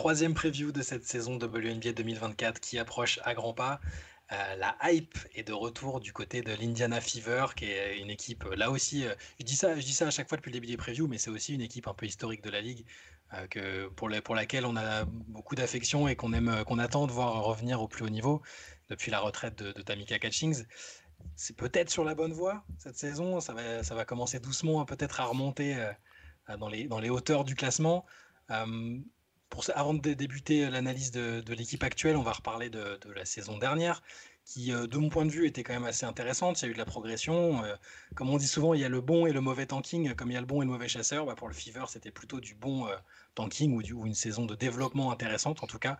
troisième preview de cette saison WNBA 2024 qui approche à grands pas. La hype est de retour du côté de l'Indiana Fever, qui est une équipe, là aussi, je dis ça à chaque fois depuis le début des previews, mais c'est aussi une équipe un peu historique de la ligue, pour laquelle on a beaucoup d'affection et qu'on attend de voir revenir au plus haut niveau depuis la retraite de Tamika Catchings. C'est peut-être sur la bonne voie cette saison, ça va commencer doucement peut-être à remonter dans les hauteurs du classement. Euh, Avant de débuter l'analyse de l'équipe actuelle, on va reparler de la saison dernière, qui, de mon point de vue, était quand même assez intéressante. Il y a eu de la progression. Comme on dit souvent, il y a le bon et le mauvais tanking, comme il y a le bon et le mauvais chasseur. Pour le Fever, c'était plutôt du bon tanking ou une saison de développement intéressante, en tout cas.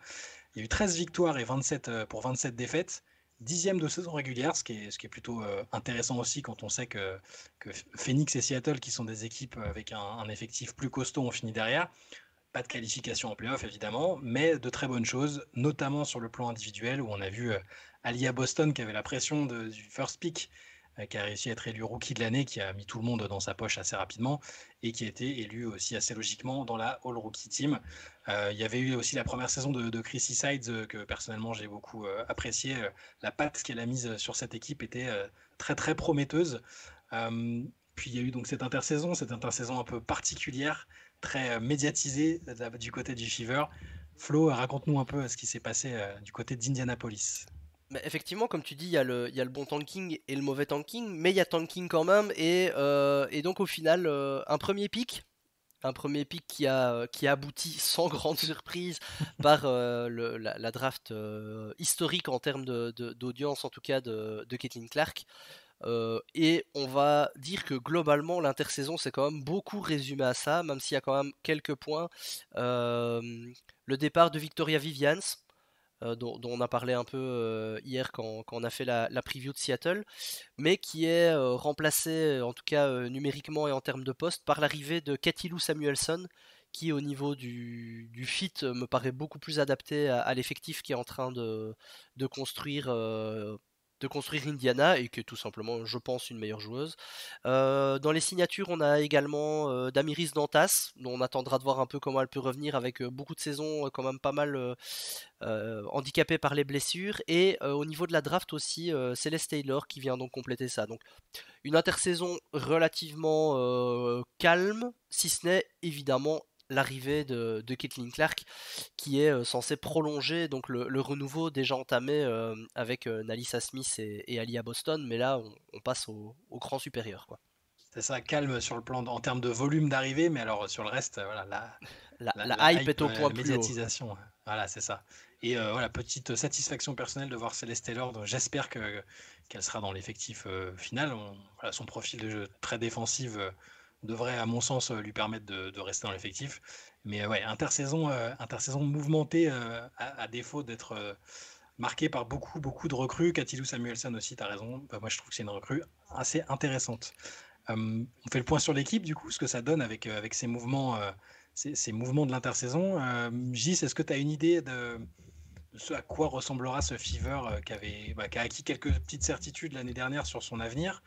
Il y a eu 13 victoires et 27 pour 27 défaites. Dixième de saison régulière, ce qui est plutôt intéressant aussi quand on sait que Phoenix et Seattle, qui sont des équipes avec un effectif plus costaud, ont fini derrière. Pas de qualification en playoff évidemment, mais de très bonnes choses, notamment sur le plan individuel où on a vu Aliyah Boston qui avait la pression du first pick, qui a réussi à être élu rookie de l'année, qui a mis tout le monde dans sa poche assez rapidement et qui a été élu aussi assez logiquement dans la All Rookie Team. Il y avait eu aussi la première saison de Chrissy Sides que personnellement j'ai beaucoup apprécié. La patte qu'elle a mise sur cette équipe était très très prometteuse. Puis il y a eu donc cette intersaison un peu particulière, très médiatisée du côté du Fever. Flo, raconte-nous un peu ce qui s'est passé du côté d'Indianapolis. Mais effectivement, comme tu dis, il y a le bon tanking et le mauvais tanking, mais il y a tanking quand même, et donc au final, un premier pick qui a abouti sans grande surprise par la draft historique en termes d'audience, en tout cas de Caitlin Clark. Et on va dire que globalement, l'intersaison s'est quand même beaucoup résumé à ça, même s'il y a quand même quelques points. Euh, le départ de Victoria Vivians, dont on a parlé un peu hier quand on a fait la preview de Seattle, mais qui est remplacé, en tout cas numériquement et en termes de poste, par l'arrivée de Katy Lou Samuelson, qui au niveau du fit me paraît beaucoup plus adapté à l'effectif qui est en train de construire. De construire Indiana et qui est tout simplement, je pense, une meilleure joueuse. Dans les signatures, on a également Damiris Dantas, dont on attendra de voir un peu comment elle peut revenir avec beaucoup de saisons quand même pas mal handicapée par les blessures. Et au niveau de la draft aussi, Celeste Taylor qui vient donc compléter ça. Donc une intersaison relativement calme, si ce n'est évidemment l'arrivée de Caitlin Clark qui est censée prolonger donc le renouveau déjà entamé avec Nalissa Smith et Aliyah Boston, mais là on passe au cran supérieur, quoi. C'est ça, calme sur le plan en termes de volume d'arrivée, mais alors sur le reste, voilà, la, La, la, la la hype hype, est au point la plus haut. médiatisation, voilà, c'est ça. Et voilà, petite satisfaction personnelle de voir Celeste Taylor. Donc j'espère qu'elle sera dans l'effectif final. Voilà, son profil de jeu très défensif devrait, à mon sens, lui permettre de rester dans l'effectif. Mais ouais, intersaison mouvementée, à défaut d'être marquée par beaucoup, beaucoup de recrues. Katilou Samuelson aussi, tu as raison. Moi, je trouve que c'est une recrue assez intéressante. On fait le point sur l'équipe, du coup, ce que ça donne avec ces mouvements de l'intersaison. Gis, est-ce que tu as une idée de ce à quoi ressemblera ce Fever qui a acquis quelques petites certitudes l'année dernière sur son avenir,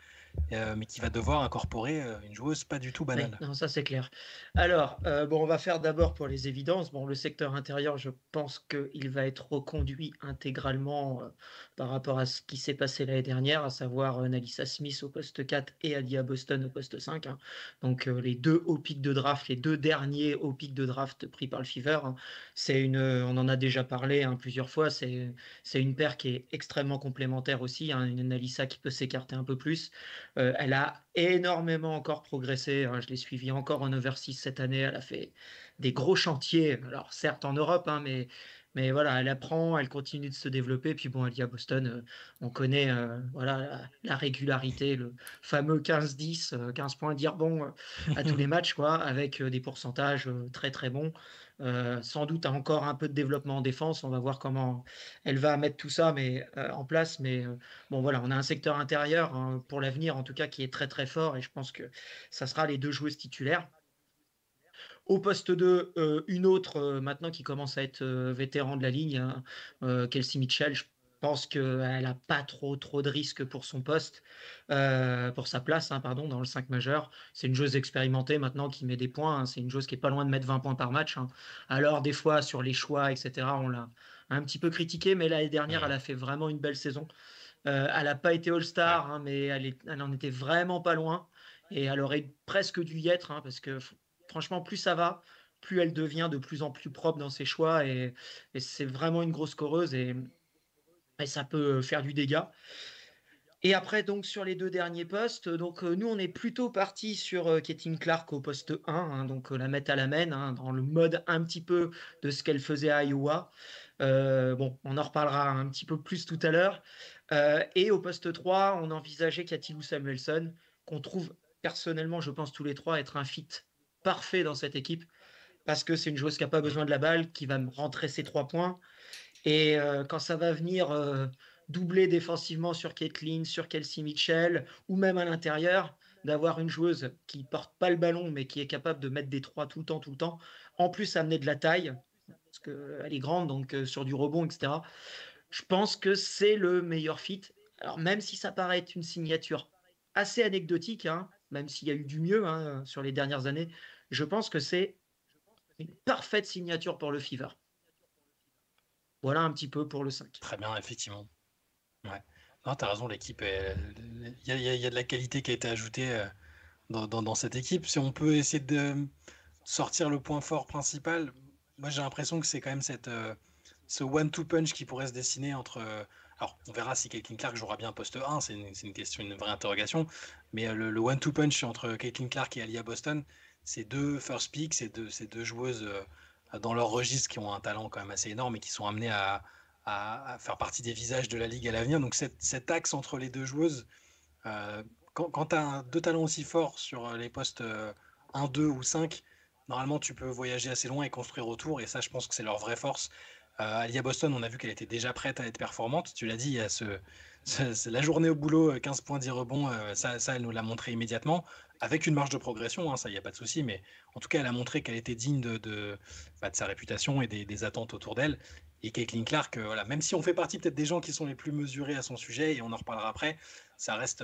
mais qui va devoir incorporer une joueuse pas du tout Oui, banale? non, ça c'est clair. Alors, bon, on va faire d'abord pour les évidences. Bon, le secteur intérieur, je pense qu'il va être reconduit intégralement par rapport à ce qui s'est passé l'année dernière, à savoir Nalissa Smith au poste 4 et Aliyah Boston au poste 5, hein. Donc, les deux hauts pics de draft, les deux derniers hauts pics de draft pris par le Fever, hein. On en a déjà parlé hein, plusieurs fois, c'est une paire qui est extrêmement complémentaire aussi, hein, une Nalissa qui peut s'écarter un peu plus. Elle a énormément encore progressé, hein. Je l'ai suivie encore en overseas cette année. Elle a fait des gros chantiers. Alors certes en Europe, hein, mais voilà, elle apprend, elle continue de se développer. Puis bon, elle y a Boston, on connaît voilà, la régularité, le fameux 15-10, 15 points dire bon à tous les matchs, quoi, avec des pourcentages très très bons. Sans doute encore un peu de développement en défense. On va voir comment elle va mettre tout ça en place. Mais bon, voilà, on a un secteur intérieur hein, pour l'avenir, en tout cas, qui est très très fort et je pense que ça sera les deux joueuses titulaires. Au poste 2, une autre maintenant qui commence à être vétéran de la ligne, hein, Kelsey Mitchell. pense qu'elle n'a pas trop de risques pour son poste, pour sa place, hein, pardon, dans le 5 majeur. C'est une joueuse expérimentée maintenant qui met des points, hein. C'est une joueuse qui est pas loin de mettre 20 points par match, hein. Alors des fois sur les choix, etc., on l'a un petit peu critiqué, mais l'année dernière, elle Mhm. a fait vraiment une belle saison. Elle n'a pas été Ouais. All-Star, hein, mais elle en était vraiment pas loin. Et elle aurait presque dû y être, hein, parce que franchement, plus ça va, plus elle devient de plus en plus propre dans ses choix. Et c'est vraiment une grosse scoreuse et ça peut faire du dégât. Et après, donc, sur les deux derniers postes, donc, nous, on est plutôt parti sur Caitlin Clark au poste 1, hein, donc la mettre à la main, hein, dans le mode un petit peu de ce qu'elle faisait à Iowa. Bon, on en reparlera un petit peu plus tout à l'heure. Et au poste 3, on envisageait Cathy Lou Samuelson, qu'on trouve personnellement, je pense tous les trois, être un fit parfait dans cette équipe, parce que c'est une joueuse qui n'a pas Mhm. besoin de la balle, qui va me rentrer ses 3 points. Et quand ça va venir doubler défensivement sur Caitlin, sur Kelsey Mitchell, ou même à l'intérieur, d'avoir une joueuse qui porte pas le ballon, mais qui est capable de mettre des 3 tout le temps, en plus amener de la taille, parce qu'elle est grande, donc sur du rebond, etc. Je pense que c'est le meilleur fit. Alors même si ça paraît être une signature assez anecdotique, hein, même s'il y a eu du mieux, hein, sur les dernières années, je pense que c'est une parfaite signature pour le Fever. Voilà un petit peu pour le 5. Très bien, effectivement. Ouais. Non, t'as raison, l'équipe, il y a de la qualité qui a été ajoutée dans cette équipe. Si on peut essayer de sortir le point fort principal, moi j'ai l'impression que c'est quand même ce one-two punch qui pourrait se dessiner entre. Alors, on verra si Caitlin Clark jouera bien poste 1, c'est une question, une vraie interrogation. Mais le one-two punch entre Caitlin Clark et Alia Boston, c'est deux first pick, c'est deux joueuses dans leur registre qui ont un talent quand même assez énorme et qui sont amenées à faire partie des visages de la ligue à l'avenir. Donc cet axe entre les deux joueuses, euh, quand tu as deux talents aussi forts sur les postes 1, 2 ou 5, normalement tu peux voyager assez loin et construire autour, et ça je pense que c'est leur vraie force. Alia Boston, on a vu qu'elle était déjà prête à être performante. Tu l'as dit, il y a la journée au boulot, 15 points, 10 rebonds, ça, elle nous l'a montré immédiatement, avec une marge de progression, hein, ça, il n'y a pas de souci, mais en tout cas, elle a montré qu'elle était digne de sa réputation et des attentes autour d'elle. Et Caitlin Clark, voilà, même si on fait partie peut-être des gens qui sont les plus mesurés à son sujet, et on en reparlera après, ça reste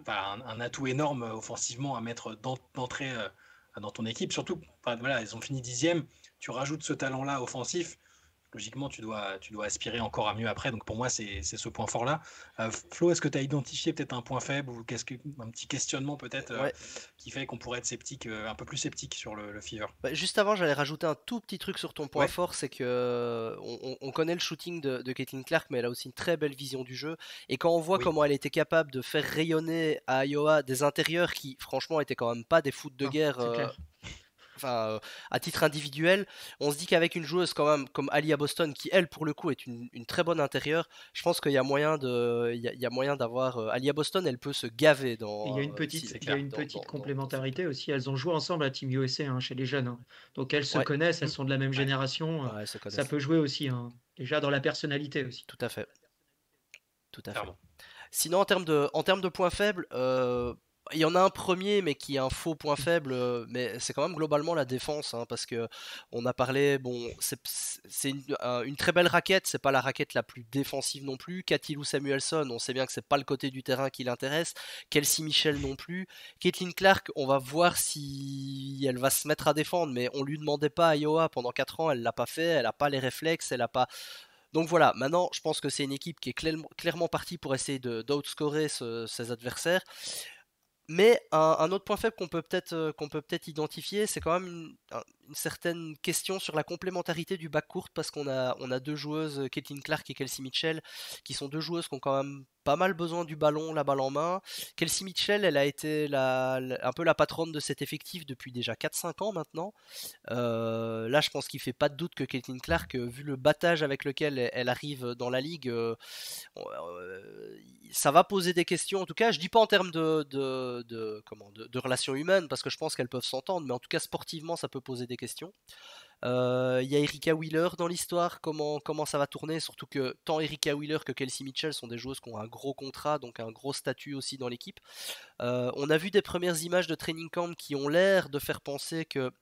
un atout énorme offensivement à mettre d'entrée dans ton équipe. Surtout, voilà, ils ont fini 10e, tu rajoutes ce talent-là offensif, logiquement, tu dois aspirer encore à mieux après. Donc pour moi, c'est ce point fort-là. Flo, est-ce que tu as identifié peut-être un point faible ou un petit questionnement peut-être Ouais. qui fait qu'on pourrait être sceptique, un peu plus sceptique sur le Fever? Bah, juste avant, j'allais rajouter un tout petit truc sur ton point Ouais, fort, c'est que on connaît le shooting de Caitlin Clark, mais elle a aussi une très belle vision du jeu. Et quand on voit oui, comment elle était capable de faire rayonner à Iowa des intérieurs qui, franchement, étaient quand même pas des foot de Non, guerre, c'est clair. enfin, à titre individuel, on se dit qu'avec une joueuse quand même comme Alia Boston, qui elle pour le coup est une très bonne intérieure, je pense qu'il y a moyen il y a moyen d'avoir Alia Boston, elle peut se gaver Et dans c'est il y a clair. une petite dans cette équipe. complémentarité aussi. Elles ont joué ensemble à Team USA, hein, chez les jeunes, hein. Donc elles se Ouais, connaissent, elles Mm. sont de la même Ouais, génération. ouais, elles se Ça connaissent. peut jouer aussi, hein. Déjà dans la personnalité aussi. Tout à fait, tout à fait. clairement. Sinon, en termes de points faibles, il y en a un premier, mais qui est un faux point faible, mais c'est quand même globalement la défense, hein, parce que on a parlé, bon, c'est une très belle raquette, c'est pas la raquette la plus défensive non plus. Cathy Lou Samuelson, on sait bien que c'est pas le côté du terrain qui l'intéresse. Kelsey Mitchell non plus. Caitlin Clark, on va voir si elle va se mettre à défendre, mais on lui demandait pas à Iowa pendant 4 ans, elle l'a pas fait, elle a pas les réflexes, elle a pas. Donc voilà, maintenant je pense que c'est une équipe qui est clairement partie pour essayer d'outscorer ses adversaires. Mais un autre point faible qu'on peut peut-être identifier, c'est quand même une certaine question sur la complémentarité du backcourt parce on a deux joueuses, Caitlin Clark et Kelsey Mitchell, qui sont deux joueuses qui ont quand même pas mal besoin du ballon, la balle en main. Kelsey Mitchell, elle a été un peu la patronne de cet effectif depuis déjà 4-5 ans maintenant. Là, je pense qu'il fait pas de doute que Caitlin Clark, vu le battage avec lequel elle arrive dans la ligue, ça va poser des questions. En tout cas, je dis pas en termes de relations humaines, parce que je pense qu'elles peuvent s'entendre, mais en tout cas sportivement, ça peut poser des questions. Il y a Erika Wheeler dans l'histoire, comment ça va tourner, surtout que tant Erika Wheeler que Kelsey Mitchell sont des joueuses qui ont un gros contrat, donc un gros statut aussi dans l'équipe. On a vu des premières images de training camp qui ont l'air de faire penser que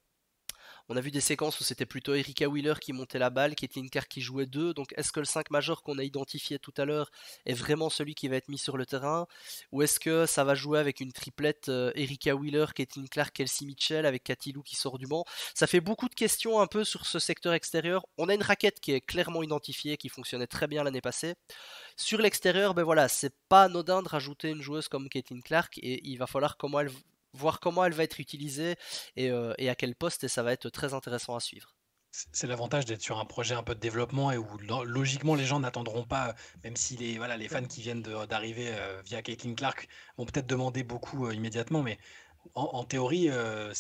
On a vu des séquences où c'était plutôt Erika Wheeler qui montait la balle, Caitlin Clark qui jouait 2. Donc est-ce que le 5 majeur qu'on a identifié tout à l'heure est vraiment celui qui va être mis sur le terrain? Ou est-ce que ça va jouer avec une triplette Erika Wheeler, Caitlin Clark, Kelsey Mitchell avec Cathy Lou qui sort du banc? Ça fait beaucoup de questions un peu sur ce secteur extérieur. On a une raquette qui est clairement identifiée, qui fonctionnait très bien l'année passée. Sur l'extérieur, ben voilà, c'est pas anodin de rajouter une joueuse comme Caitlin Clark et il va falloir voir comment elle va être utilisée et à quel poste, et ça va être très intéressant à suivre. C'est l'avantage d'être sur un projet un peu de développement et où logiquement les gens n'attendront pas, même si les fans qui viennent d'arriver via Caitlin Clark vont peut-être demander beaucoup immédiatement, mais en théorie,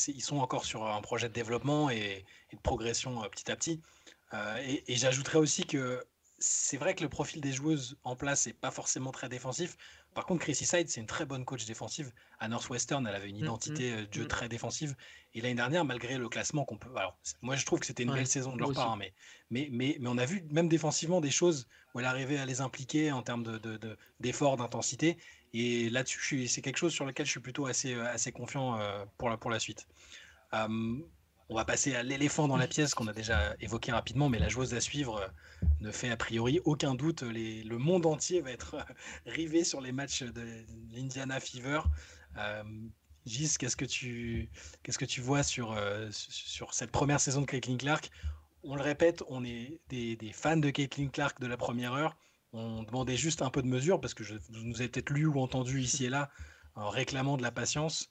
ils sont encore sur un projet de développement et de progression petit à petit. Et j'ajouterais aussi que c'est vrai que le profil des joueuses en place n'est pas forcément très défensif. Par contre, Chrissy Side, c'est une très bonne coach défensive. À Northwestern, elle avait une identité de jeu très défensive. Et l'année dernière, malgré le classement qu'on peut. Alors, moi, je trouve que c'était une belle saison de leur part, hein, mais on a vu, même défensivement, des choses où elle arrivait à les impliquer en termes d'effort, d'intensité. Et là-dessus, c'est quelque chose sur lequel je suis plutôt assez confiant pour la suite. On va passer à l'éléphant dans la pièce qu'on a déjà évoqué rapidement, mais la joueuse à suivre ne fait a priori aucun doute. Le monde entier va être rivé sur les matchs de l'Indiana Fever. Gis, qu'est-ce que tu vois sur cette première saison de Caitlin Clark? On le répète, on est des fans de Caitlin Clark de la première heure. On demandait juste un peu de mesure parce que vous nous avez peut-être lu ou entendu ici et là en réclamant de la patience.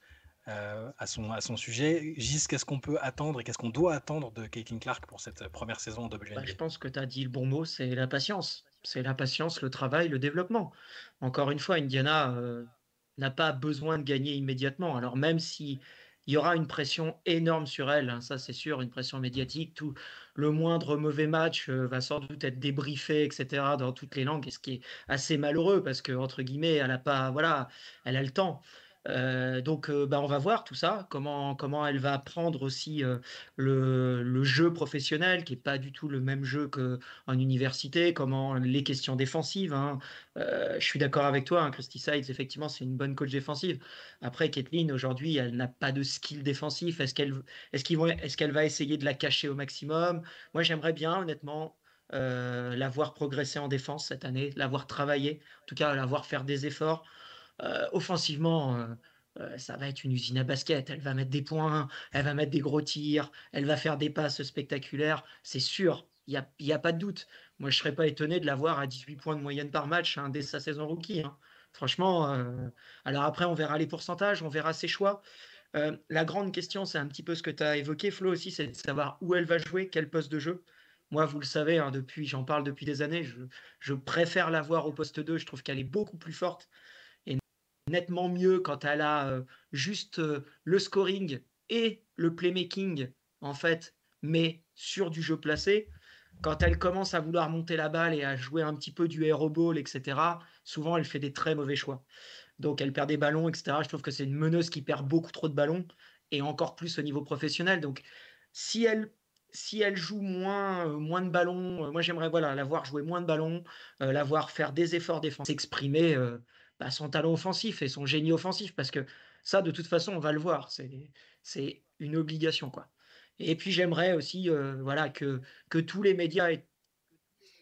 À son sujet. Gis, qu'est-ce qu'on peut attendre et qu'est-ce qu'on doit attendre de Caitlin Clark pour cette première saison en WNBA? Je pense que tu as dit le bon mot, c'est la patience. C'est la patience, le travail, le développement. Encore une fois, Indiana n'a pas besoin de gagner immédiatement. Alors même si il y aura une pression énorme sur elle, hein, ça c'est sûr, une pression médiatique, tout le moindre mauvais match va sans doute être débriefé, etc. dans toutes les langues, et ce qui est assez malheureux parce que entre guillemets, elle a pas, voilà, elle a le temps. Donc, on va voir tout ça, comment elle va prendre aussi le jeu professionnel, qui n'est pas du tout le même jeu qu'en université, comment les questions défensives. Hein. Je suis d'accord avec toi, hein, Christy Sides, effectivement, c'est une bonne coach défensive. Après, Caitlin, aujourd'hui, elle n'a pas de skill défensif. Est-ce qu'elle va essayer de la cacher au maximum? Moi, j'aimerais bien, honnêtement, la voir progresser en défense cette année, la voir travailler, en tout cas, la voir faire des efforts. Offensivement, ça va être une usine à basket. Elle va mettre des points, elle va mettre des gros tirs, elle va faire des passes spectaculaires, c'est sûr. Il y a pas de doute. Moi, je ne serais pas étonné de la voir à 18 points de moyenne par match hein, dès sa saison rookie. Hein. Franchement, alors après, on verra les pourcentages, on verra ses choix. La grande question, c'est un petit peu ce que tu as évoqué, Flo, aussi, c'est de savoir où elle va jouer, quel poste de jeu. Moi, vous le savez, hein, j'en parle depuis des années, je préfère la voir au poste 2. Je trouve qu'elle est beaucoup plus forte nettement mieux quand elle a juste le scoring et le playmaking, en fait, mais sur du jeu placé. Quand elle commence à vouloir monter la balle et à jouer un petit peu du hero ball, etc., souvent elle fait des très mauvais choix. Donc elle perd des ballons, etc. Je trouve que c'est une meneuse qui perd beaucoup trop de ballons et encore plus au niveau professionnel. Donc si elle joue moins de ballons, moi j'aimerais la voir jouer moins de ballons, la voir faire des efforts défensifs, s'exprimer son talent offensif et son génie offensif, parce que ça, de toute façon, on va le voir. C'est une obligation, quoi. Et puis j'aimerais aussi que tous les médias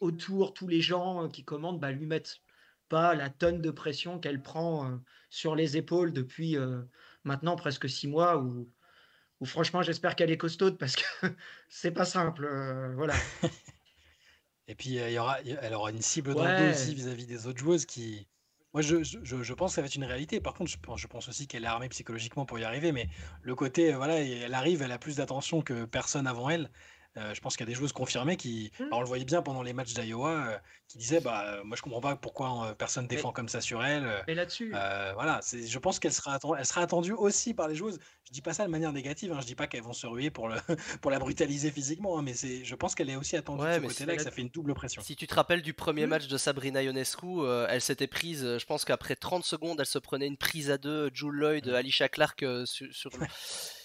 autour, tous les gens qui commandent, lui mettent pas la tonne de pression qu'elle prend sur les épaules depuis maintenant presque 6 mois, où franchement j'espère qu'elle est costaude parce que c'est pas simple. Voilà. Et puis elle aura une cible dans le dos aussi Ouais. vis-à-vis des autres joueuses qui. Moi, je pense que ça va être une réalité. Par contre, je pense aussi qu'elle est armée psychologiquement pour y arriver. Mais le côté, voilà, elle arrive, elle a plus d'attention que personne avant elle. Je pense qu'il y a des joueuses confirmées qui. Alors, on le voyait bien pendant les matchs d'Iowa, qui disaient moi, je comprends pas pourquoi personne défend comme ça sur elle. Mais là-dessus. Voilà, je pense qu'elle sera attendue aussi par les joueuses. Je dis pas ça de manière négative. Hein, je dis pas qu'elles vont se ruer pour la brutaliser physiquement. Hein, mais je pense qu'elle est aussi attendue de ce côté-là et que ça fait une double pression. Si tu te rappelles du premier match de Sabrina Ionescu, elle s'était prise, je pense qu'après 30 secondes, elle se prenait une prise à deux, Jewel Lloyd, Alicia Clark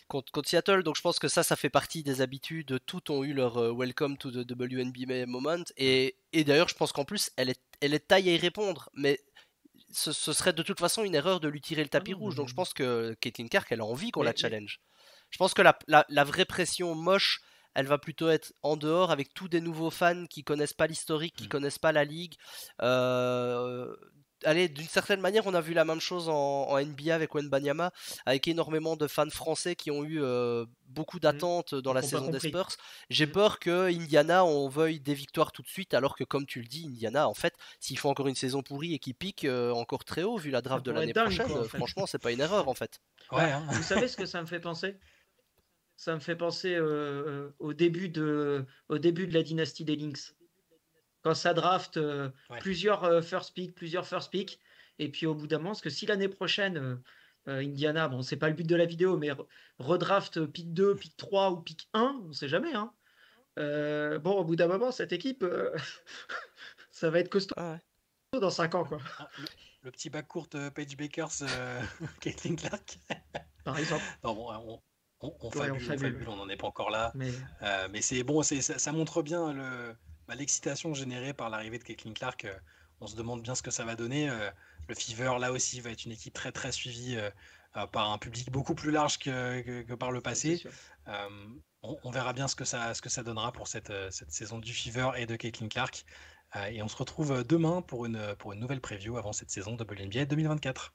contre Seattle. Donc je pense que ça fait partie des habitudes. Toutes ont eu leur welcome to the WNBA moment. Et d'ailleurs, je pense qu'en plus, elle est taille à y répondre. Mais ce serait de toute façon une erreur de lui tirer le tapis rouge. Donc je pense que Caitlin Clark, elle a envie qu'on la challenge. Je pense que la vraie pression moche, elle va plutôt être en dehors avec tous des nouveaux fans qui connaissent pas l'historique, qui connaissent pas la ligue. Euh, Allez, d'une certaine manière, on a vu la même chose en NBA avec Wembanyama, avec énormément de fans français qui ont eu beaucoup d'attentes dans Ils la n'ont pas saison des compris. Spurs. J'ai Mm. peur que Indiana, on veuille des victoires tout de suite, alors que comme tu le dis, Indiana, en fait, s'ils font encore une saison pourrie et qu'ils piquent encore très haut, vu la Ça draft de pourrait l'année être dingue, quoi, en prochaine, fait. franchement, c'est pas une erreur en fait. Ouais, Bah, hein. vous savez ce que ça me fait penser? Ça me fait penser au début de la dynastie des Lynx. Quand ça draft Ouais. plusieurs first pick, et puis au bout d'un moment, parce que si l'année prochaine, Indiana, bon, c'est pas le but de la vidéo, mais redraft pick 2, pick 3 ou pick 1, on sait jamais, hein. Bon, au bout d'un moment, cette équipe, ça va être costaud Ah ouais. dans 5 ans, quoi, Ah, le petit backcourt Paige Bakers, Caitlin Clark. par exemple. Non, bon, on Ouais, on fabule, fabule. on n'en est pas encore là. Mais Mais c'est bon, ça montre bien l'excitation générée par l'arrivée de Caitlin Clark. On se demande bien ce que ça va donner. Le Fever, là aussi, va être une équipe très très suivie par un public beaucoup plus large que par le ça, c'est passé. sûr. On verra bien ce que ça donnera pour cette saison du Fever et de Caitlin Clark. Et on se retrouve demain pour une nouvelle preview avant cette saison de WNBA 2024.